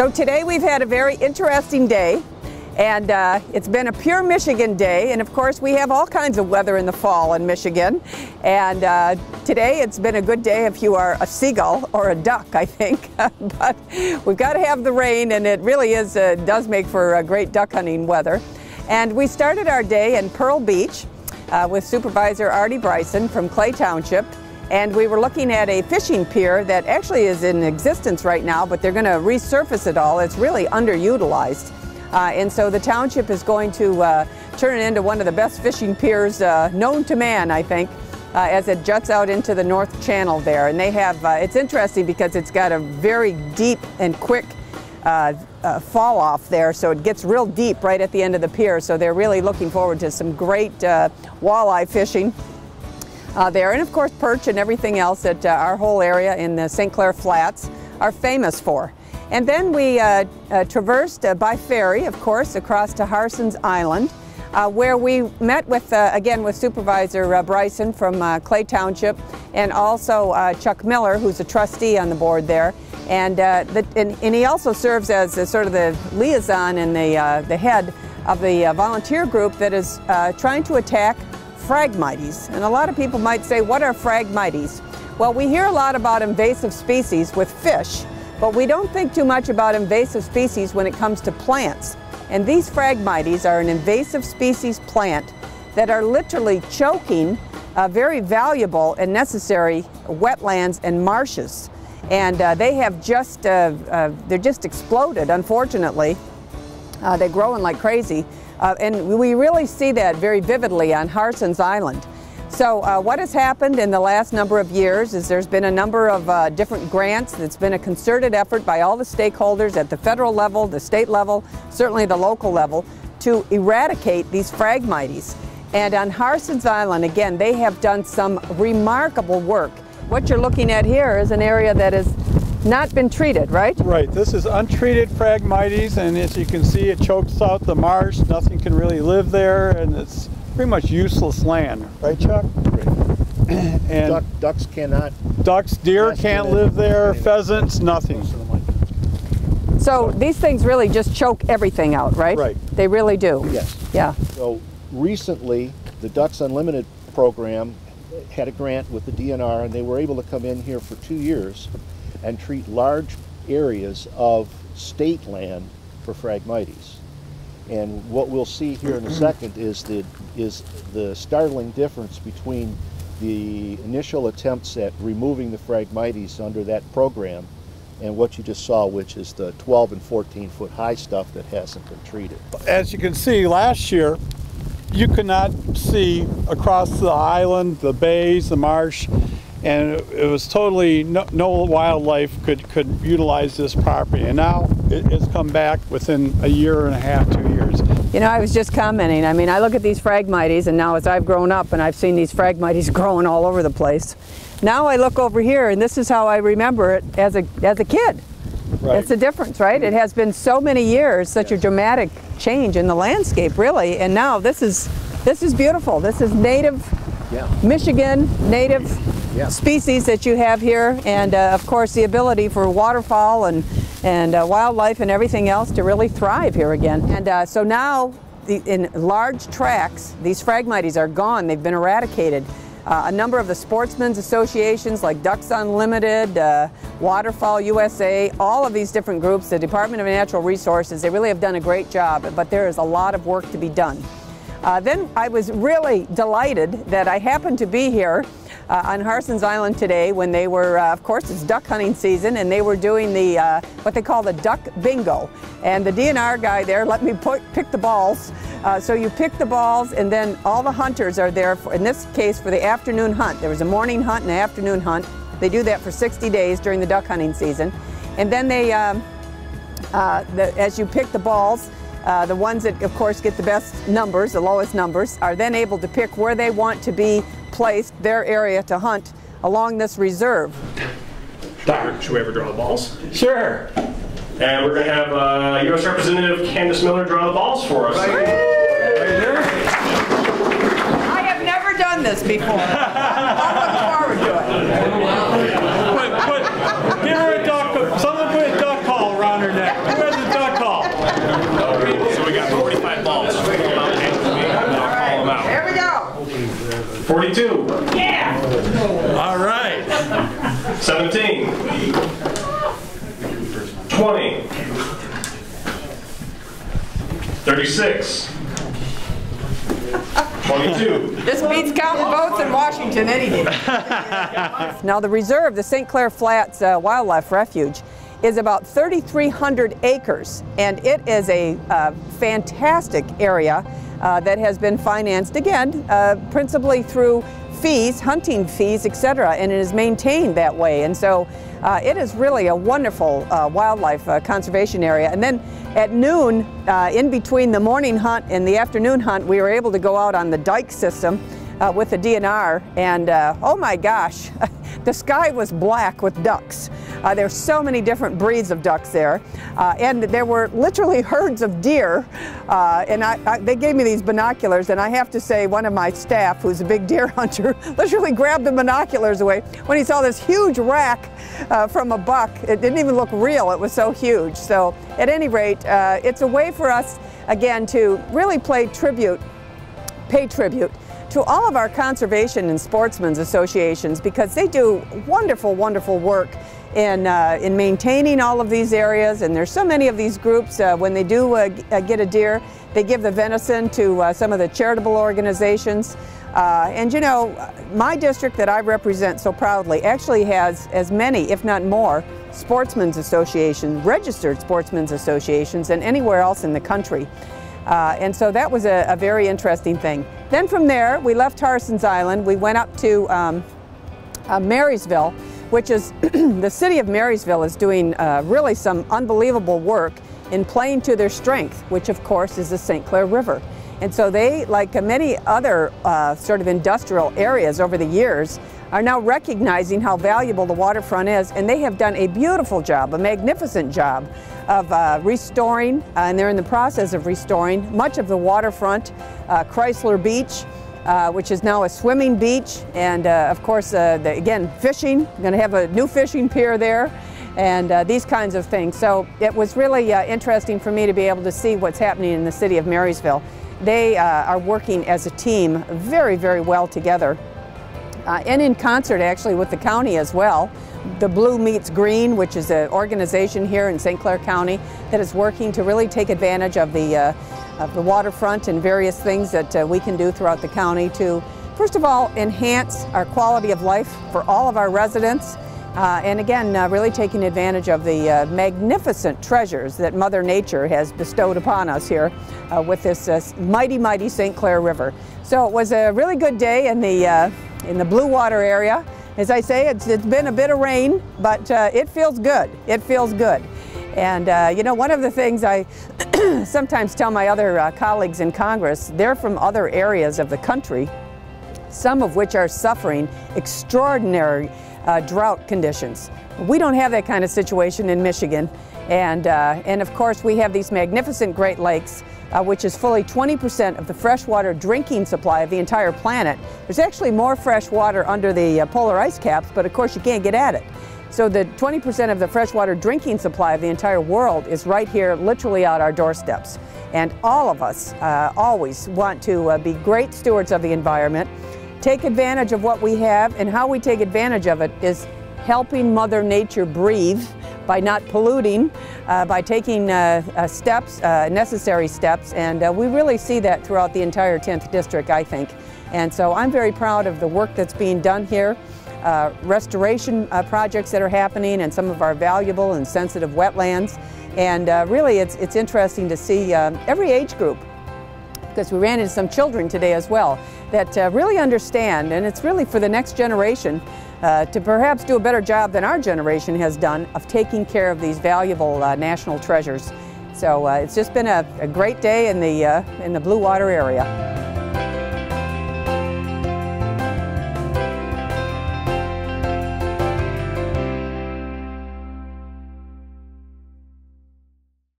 So today we've had a very interesting day, and it's been a pure Michigan day, and of course we have all kinds of weather in the fall in Michigan, and today it's been a good day if you are a seagull or a duck, I think. But we've got to have the rain, and it really is does make for great duck hunting weather. And we started our day in Pearl Beach with Supervisor Artie Bryson from Clay Township. And we were looking at a fishing pier that actually is in existence right now, but they're going to resurface it all. It's really underutilized. And so the township is going to turn it into one of the best fishing piers known to man, I think, as it juts out into the North Channel there. And they have, it's interesting because it's got a very deep and quick fall off there, so it gets real deep right at the end of the pier. So they're really looking forward to some great walleye fishing there, and of course perch and everything else that our whole area in the St. Clair Flats are famous for. And then we traversed by ferry, of course, across to Harsens Island, where we met with, again, with Supervisor Bryson from Clay Township, and also Chuck Miller, who's a trustee on the board there. And he also serves as sort of the liaison and the head of the volunteer group that is trying to attack Phragmites. And a lot of people might say, what are Phragmites? Well, we hear a lot about invasive species with fish, but we don't think too much about invasive species when it comes to plants. And these Phragmites are an invasive species plant that are literally choking very valuable and necessary wetlands and marshes. And they have just, they're just exploded, unfortunately. They're growing like crazy. And we really see that very vividly on Harsens Island. So what has happened in the last number of years is there's been a number of different grants. It's been a concerted effort by all the stakeholders at the federal level, the state level, certainly the local level, to eradicate these Phragmites. And on Harsens Island, again, they have done some remarkable work. What you're looking at here is an area that has not been treated, right? Right. This is untreated Phragmites, and as you can see, it chokes out the marsh. Nothing can really live there, and it's pretty much useless land. Right, Chuck? Right. And ducks cannot. Ducks, deer can't live there. Pheasants, nothing. So these things really just choke everything out, right? Right. They really do. Yes. Yeah. So recently, the Ducks Unlimited program had a grant with the DNR, and they were able to come in here for 2 years and treat large areas of state land for Phragmites. And what we'll see here in a second is the startling difference between the initial attempts at removing the Phragmites under that program and what you just saw, which is the 12 and 14-foot high stuff that hasn't been treated. As you can see, last year, you could not see across the island, the bays, the marsh, and it was totally, no wildlife could utilize this property. And now it's come back within a year and a half, 2 years. You know, I was just commenting, I mean, I look at these Phragmites, and now as I've grown up and I've seen these Phragmites growing all over the place, now I look over here and this is how I remember it as a kid. Right. That's the difference, right? It has been so many years, such a dramatic change in the landscape, really, and now this is beautiful. This is native Michigan, native species that you have here, and of course the ability for waterfowl and wildlife and everything else to really thrive here again. And so now, in large tracts, these Phragmites are gone. They've been eradicated. A number of the sportsmen's associations like Ducks Unlimited, Waterfowl USA, all of these different groups, the Department of Natural Resources, they really have done a great job, but there is a lot of work to be done. Then I was really delighted that I happened to be here on Harsens Island today when they were, of course, it's duck hunting season, and they were doing the what they call the duck bingo. And the DNR guy there let me pick the balls. So you pick the balls, and then all the hunters are there, for, in this case, for the afternoon hunt. There was a morning hunt and an afternoon hunt. They do that for 60 days during the duck hunting season. And then they, as you pick the balls, the ones that, of course, get the best numbers, the lowest numbers, are then able to pick where they want to be placed, their area to hunt along this reserve. Doctor, should we ever draw the balls? Sure. And we're going to have U.S. Representative Candace Miller draw the balls for us. Right here. I have never done this before. I'm looking forward to it. Give her a duck. Someone put a duck call around her neck. 42. Yeah! All right. 17. 20. 36. 22. This beats counting votes in Washington any day. Now the reserve, the St. Clair Flats Wildlife Refuge, is about 3,300 acres, and it is a fantastic area that has been financed, again, principally through fees, hunting fees, etc., and it is maintained that way. And so it is really a wonderful wildlife conservation area. And then at noon, in between the morning hunt and the afternoon hunt, we were able to go out on the dike system with the DNR, and oh my gosh, the sky was black with ducks. There's so many different breeds of ducks there, and there were literally herds of deer, and they gave me these binoculars, and I have to say one of my staff, who's a big deer hunter, literally grabbed the binoculars away when he saw this huge rack from a buck. It didn't even look real, it was so huge. So at any rate, it's a way for us, again, to really pay tribute to all of our conservation and sportsmen's associations, because they do wonderful, wonderful work in maintaining all of these areas. And there's so many of these groups, when they do get a deer, they give the venison to some of the charitable organizations. And you know, my district that I represent so proudly actually has as many, if not more, sportsmen's associations, registered sportsmen's associations than anywhere else in the country. And so that was a very interesting thing. Then from there, we left Harsens Island. We went up to Marysville, which is, the city of Marysville is doing really some unbelievable work in playing to their strength, which of course is the St. Clair River. And so they, like many other sort of industrial areas over the years, are now recognizing how valuable the waterfront is, and they have done a beautiful job, a magnificent job of restoring, and they're in the process of restoring much of the waterfront, Chrysler Beach, which is now a swimming beach, and of course, again, fishing. We're going to have a new fishing pier there, and these kinds of things. So it was really interesting for me to be able to see what's happening in the city of Marysville. They are working as a team very, very well together. And in concert actually with the county as well. The Blue Meets Green, which is an organization here in St. Clair County that is working to really take advantage of the waterfront and various things that we can do throughout the county to, first of all, enhance our quality of life for all of our residents. And again, really taking advantage of the magnificent treasures that Mother Nature has bestowed upon us here with this mighty, mighty St. Clair River. So it was a really good day in the Blue Water area. As I say, it's been a bit of rain, but it feels good. It feels good. And you know, one of the things I sometimes tell my other colleagues in Congress, they're from other areas of the country, some of which are suffering extraordinary drought conditions. We don't have that kind of situation in Michigan, and of course we have these magnificent Great Lakes, which is fully 20% of the freshwater drinking supply of the entire planet. There's actually more fresh water under the polar ice caps, but of course you can't get at it. So the 20% of the freshwater drinking supply of the entire world is right here, literally at our doorsteps. And all of us always want to be great stewards of the environment, take advantage of what we have, and how we take advantage of it is helping Mother Nature breathe by not polluting, by taking necessary steps, and we really see that throughout the entire 10th District, I think. And so I'm very proud of the work that's being done here, restoration projects that are happening, and some of our valuable and sensitive wetlands. And really it's interesting to see every age group, because we ran into some children today as well, that really understand, and it's really for the next generation to perhaps do a better job than our generation has done of taking care of these valuable national treasures. So it's just been a great day in the Blue Water area.